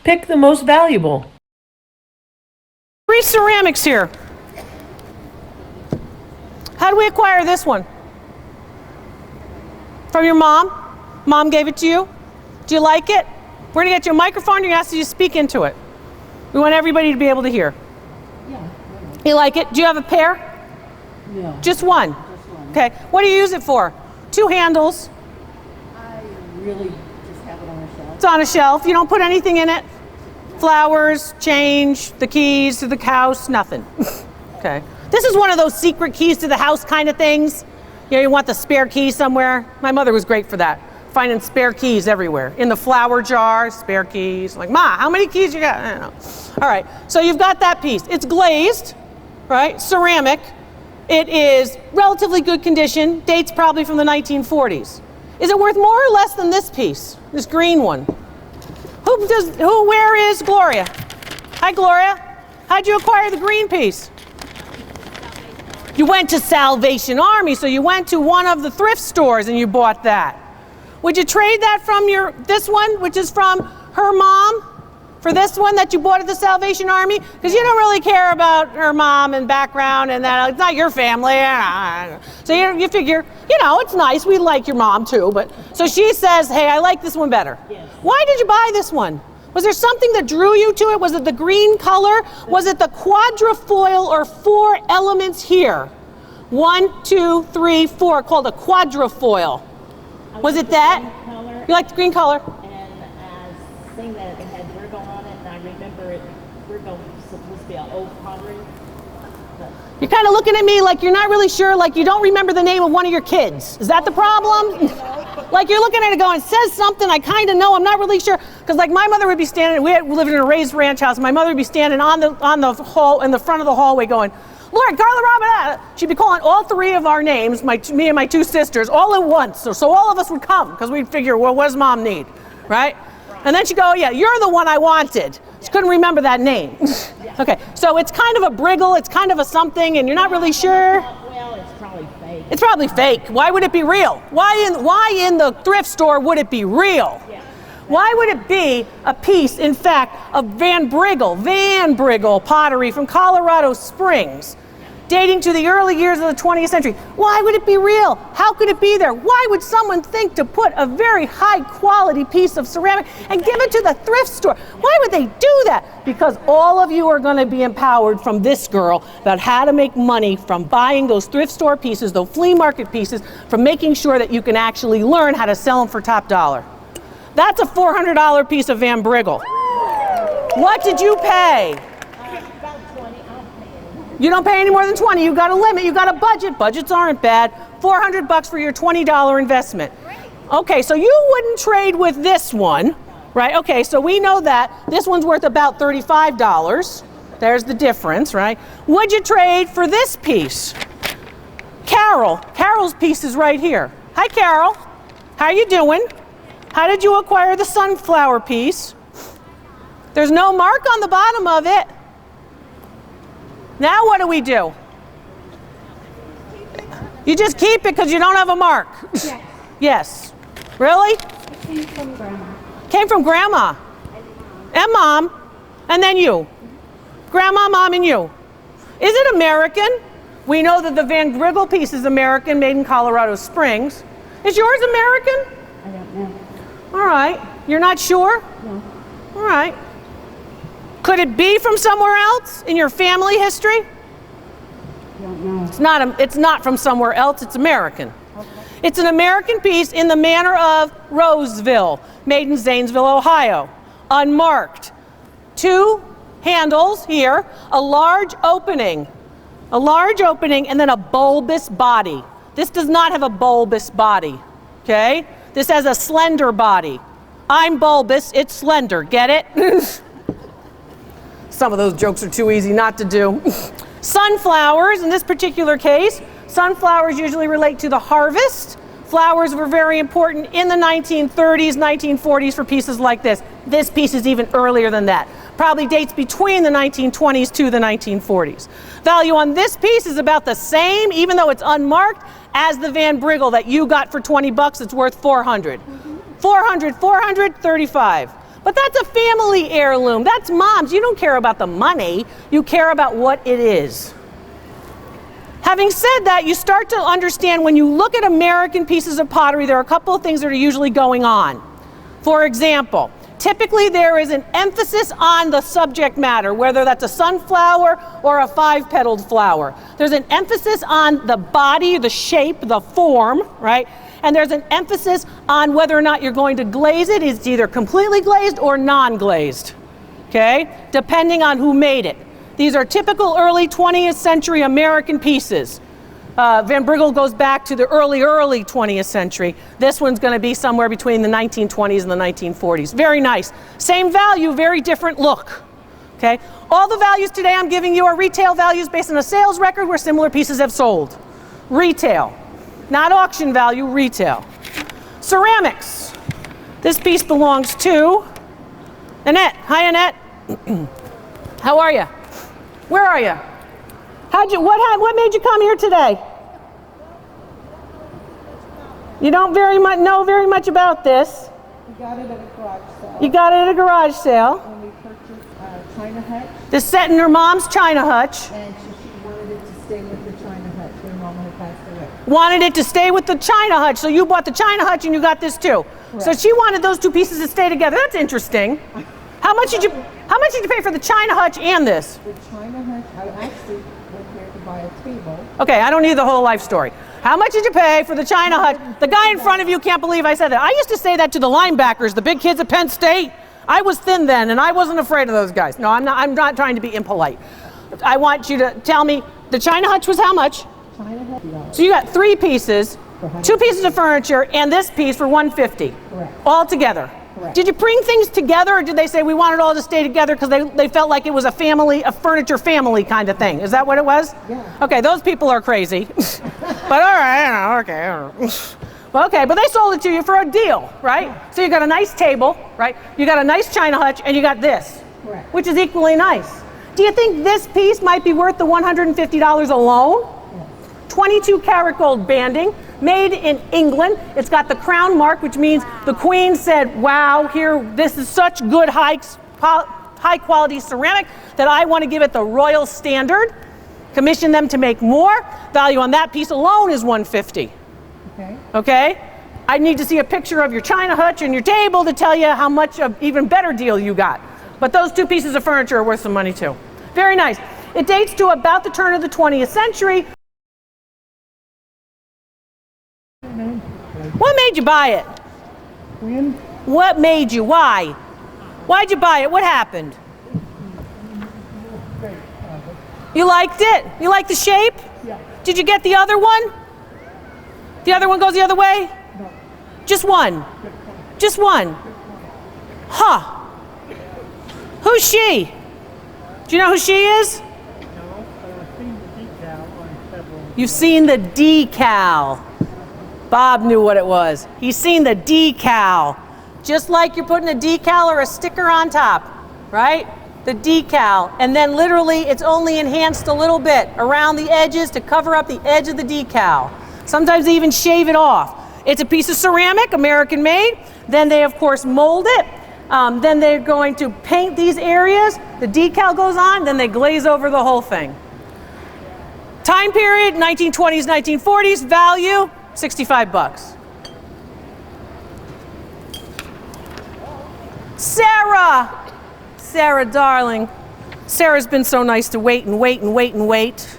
Pick the most valuable. 3 ceramics here. How do we acquire this one? From your mom? Mom gave it to you? Do you like it? We're gonna get you a microphone, you're gonna ask you to speak into it. We want everybody to be able to hear. Yeah. You like it? Do you have a pair? No. Just one? Just one. Okay. What do you use it for? 2 handles. I really just have it on a shelf. It's on a shelf. You don't put anything in it? Flowers, change, the keys to the house, nothing. Okay. This is one of those secret keys to the house kind of things. You know, you want the spare key somewhere. My mother was great for that. Finding spare keys everywhere. In the flower jar, spare keys. Like, Ma, how many keys you got? I don't know. All right, so you've got that piece. It's glazed, right? Ceramic. It is relatively good condition. Dates probably from the 1940s. Is it worth more or less than this piece? This green one? Where is Gloria? Hi, Gloria. How'd you acquire the green piece? You went to Salvation Army, so you went to one of the thrift stores and you bought that. Would you trade that from this one, which is from her mom, for this one that you bought at the Salvation Army? Because you don't really care about her mom and background and that. It's not your family. So you figure, you know, it's nice. We like your mom too. But so she says, hey, I like this one better. Yes. Why did you buy this one? Was there something that drew you to it? Was it the green color? Was it the quatrefoil or 4 elements here? 1, 2, 3, 4, called a quatrefoil. Was it that? Color, you like the green color? and seeing that it had Briggle on it, and I remember Briggle was supposed to be an old pottery. You're kind of looking at me like you're not really sure, like you don't remember the name of one of your kids. Is that the problem? Like you're looking at it going, it says something, I kind of know, I'm not really sure. Because like my mother would be standing, we lived in a raised ranch house, and my mother would be standing on the hall, in the front of the hallway going, Lord, Carla Robin, she'd be calling all 3 of our names, me and my 2 sisters, all at once. So all of us would come, because we'd figure, well, what does mom need, right? And then she'd go, oh, yeah, you're the one I wanted. She couldn't remember that name. Okay, so it's kind of a Briggle, it's kind of a something, and you're not really sure. Well, it's probably fake. It's probably fake. Why would it be real? Why in the thrift store would it be real? Yeah. Why would it be a piece, in fact, of Van Briggle pottery from Colorado Springs, dating to the early years of the 20th century? Why would it be real? How could it be there? Why would someone think to put a very high quality piece of ceramic and give it to the thrift store? Why would they do that? Because all of you are going to be empowered from this girl about how to make money from buying those thrift store pieces, those flea market pieces, from making sure that you can actually learn how to sell them for top dollar. That's a $400 piece of Van Briggle. What did you pay? About 20, I'll pay it. You don't pay any more than 20. You've got a limit. You've got a budget. Budgets aren't bad. $400 for your $20 investment. Okay, so you wouldn't trade with this one, right? Okay, so we know that this one's worth about $35. There's the difference, right? Would you trade for this piece? Carol's piece is right here. Hi, Carol. How you doing? How did you acquire the sunflower piece? There's no mark on the bottom of it. Now what do we do? You just keep it because you don't have a mark. Yes. Yes. Really? It came from Grandma. Came from Grandma. And Mom. And then you. Grandma, Mom, and you. Is it American? We know that the Van Briggle piece is American, made in Colorado Springs. Is yours American? I don't know. All right. You're not sure? No. All right. Could it be from somewhere else in your family history? I don't know. It's not from somewhere else, it's American. Okay. It's an American piece in the manner of Roseville, made in Zanesville, Ohio. Unmarked. 2 handles here, a large opening, and then a bulbous body. This does not have a bulbous body, okay? This has a slender body. I'm bulbous, it's slender, get it? Some of those jokes are too easy not to do. Sunflowers, in this particular case, sunflowers usually relate to the harvest. Flowers were very important in the 1930s, 1940s for pieces like this. This piece is even earlier than that. Probably dates between the 1920s to the 1940s. Value on this piece is about the same, even though it's unmarked, as the Van Briggle that you got for 20 bucks. It's worth 400. 400, 400, 35. But that's a family heirloom. That's mom's. You don't care about the money. You care about what it is. Having said that, you start to understand when you look at American pieces of pottery, there are a couple of things that are usually going on. For example, typically there is an emphasis on the subject matter, whether that's a sunflower or a 5-petaled flower. There's an emphasis on the body, the shape, the form, right? And there's an emphasis on whether or not you're going to glaze it. It's either completely glazed or non-glazed, okay? Depending on who made it. These are typical early 20th century American pieces. Van Briggle goes back to the early 20th century. This one's going to be somewhere between the 1920s and the 1940s. Very nice. Same value, very different look. Okay? All the values today I'm giving you are retail values based on a sales record where similar pieces have sold. Retail. Not auction value, retail. Ceramics. This piece belongs to Annette. Hi, Annette. How are you? Where are you? What made you come here today? You don't know very much about this. We got it at a garage sale. You got it at a garage sale. When we purchased China hutch. This set in her mom's China hutch. And she wanted it to stay with the China hutch. Her mom had passed away. Wanted it to stay with the China hutch, so you bought the China hutch and you got this too. Correct. So she wanted those two pieces to stay together. That's interesting. How much did you pay for the China hutch and this? The China hutch, I actually went here to buy a table. Okay, I don't need the whole life story. How much did you pay for the China hutch? The guy in front of you can't believe I said that. I used to say that to the linebackers, the big kids at Penn State. I was thin then, and I wasn't afraid of those guys. No, I'm not trying to be impolite. I want you to tell me, the China hutch was how much? China hutch. So you got 3 pieces, 2 pieces of furniture, and this piece for $150. Correct. All together. Correct. Did you bring things together, or did they say we want it all to stay together because they felt like it was a furniture family kind of thing? Is that what it was? Yeah. Okay, those people are crazy. But all right, okay. I don't know. Well, okay, but they sold it to you for a deal, right? Yeah. So you got a nice table, right? You got a nice China hutch, and you got this, correct, which is equally nice. Do you think this piece might be worth the $150 alone? Yes. 22 karat gold banding, made in England. It's got the crown mark, which means the Queen said, wow, this is such good high quality ceramic that I want to give it the royal standard. Commission them to make more. Value on that piece alone is $150. Okay. Okay? I need to see a picture of your China hutch and your table to tell you how much of even better deal you got. But those 2 pieces of furniture are worth some money too. Very nice. It dates to about the turn of the 20th century. What made you buy it? When? What made you? Why? Why'd you buy it? What happened? You liked it? You liked the shape? Yeah. Did you get the other one? The other one goes the other way? No. Just one? Just one? Huh. Who's she? Do you know who she is? No, I've seen the decal on several. You've seen the decal. Bob knew what it was. He's seen the decal. Just like you're putting a decal or a sticker on top, right? The decal. And then literally it's only enhanced a little bit around the edges to cover up the edge of the decal. Sometimes they even shave it off. It's a piece of ceramic, American made. Then they of course mold it. Then they're going to paint these areas. The decal goes on, then they glaze over the whole thing. Time period, 1920s, 1940s. Value, $65. Sarah, darling. Sarah's been so nice to wait and wait and wait and wait.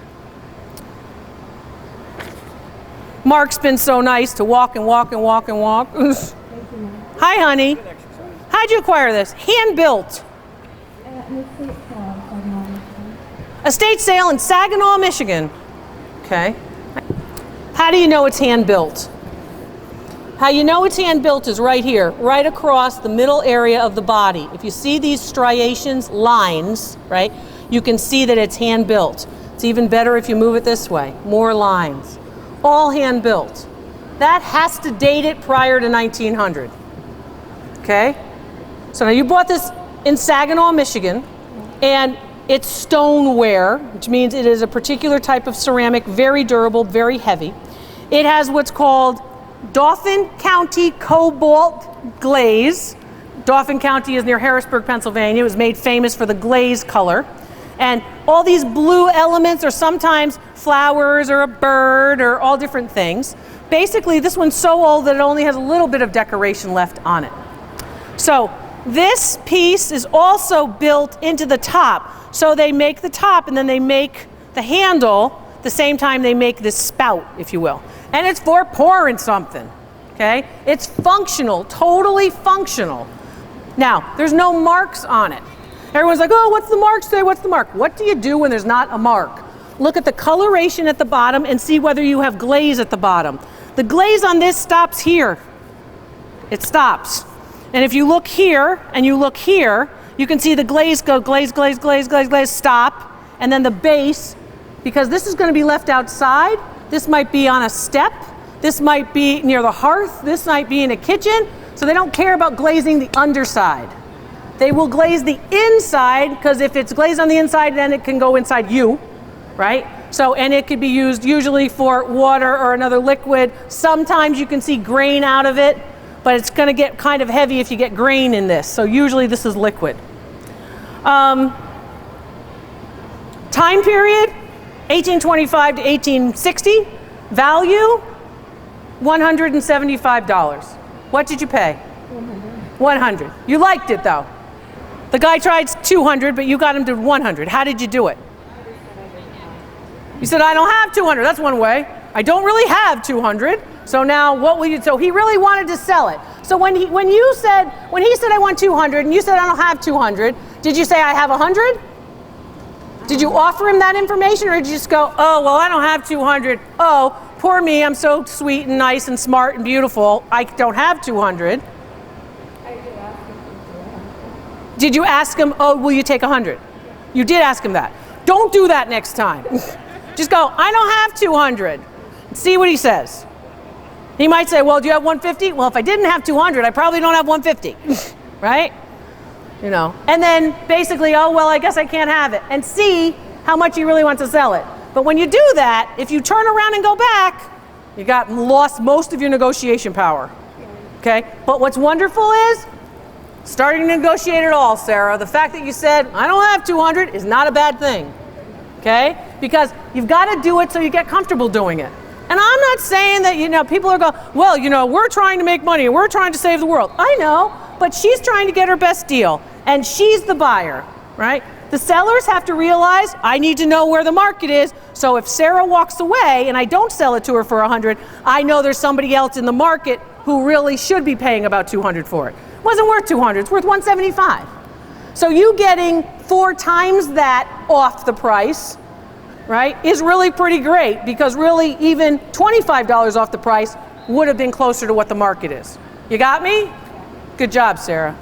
Mark's been so nice to walk and walk and walk and walk. Hi, honey. How'd you acquire this? Hand built. Estate sale in Saginaw, Michigan. Okay. How do you know it's hand built? How you know it's hand built is right here, right across the middle area of the body. If you see these striations, lines, right, you can see that it's hand built. It's even better if you move it this way, more lines. All hand built. That has to date it prior to 1900. Okay? So now you bought this in Saginaw, Michigan, and it's stoneware, which means it is a particular type of ceramic, very durable, very heavy. It has what's called Dauphin County Cobalt Glaze. Dauphin County is near Harrisburg, Pennsylvania. It was made famous for the glaze color. And all these blue elements are sometimes flowers or a bird or all different things. Basically, this one's so old that it only has a little bit of decoration left on it. So this piece is also built into the top. So they make the top and then they make the handle the same time they make this spout, if you will. And it's for pouring something, okay? It's functional, totally functional. Now, there's no marks on it. Everyone's like, oh, what's the mark say? What's the mark? What do you do when there's not a mark? Look at the coloration at the bottom and see whether you have glaze at the bottom. The glaze on this stops here. It stops. And if you look here and you look here, you can see the glaze go glaze, glaze, glaze, glaze, glaze, stop. And then the base, because this is going to be left outside, this might be on a step, this might be near the hearth, this might be in a kitchen, so they don't care about glazing the underside. They will glaze the inside, because if it's glazed on the inside, then it can go inside you, right? So, and it could be used usually for water or another liquid. Sometimes you can see grain out of it, but it's going to get kind of heavy if you get grain in this. So usually this is liquid. Time period, 1825 to 1860. Value, $175. What did you pay? 100. You liked it though. The guy tried 200, but you got him to 100. How did you do it? You said, I don't have 200. That's one way. I don't really have 200. So now what will you, so he really wanted to sell it. So when he said I want 200 and you said I don't have 200, did you say I have 100? Did you offer him that information, or did you just go, oh, well, I don't have 200. Oh, poor me, I'm so sweet and nice and smart and beautiful. I don't have 200. Did you ask him, oh, will you take 100? You did ask him that. Don't do that next time. Just go, I don't have 200. See what he says. He might say, well, do you have 150? Well, if I didn't have 200, I probably don't have 150, right? You know, and then basically, oh, well, I guess I can't have it. And see how much he really wants to sell it. But when you do that, if you turn around and go back, you lost most of your negotiation power, okay? But what's wonderful is, starting to negotiate it all, Sarah. The fact that you said, I don't have 200 is not a bad thing, okay? Because you've got to do it so you get comfortable doing it. And I'm not saying that, you know, people are going, well, you know, we're trying to make money and we're trying to save the world. I know, but she's trying to get her best deal and she's the buyer, right? The sellers have to realize, I need to know where the market is. So if Sarah walks away and I don't sell it to her for 100, I know there's somebody else in the market who really should be paying about 200 for it. It wasn't worth 200, it's worth 175. So you getting 4 times that off the price, right, is really pretty great, because really even $25 off the price would have been closer to what the market is. You got me? Good job, Sarah.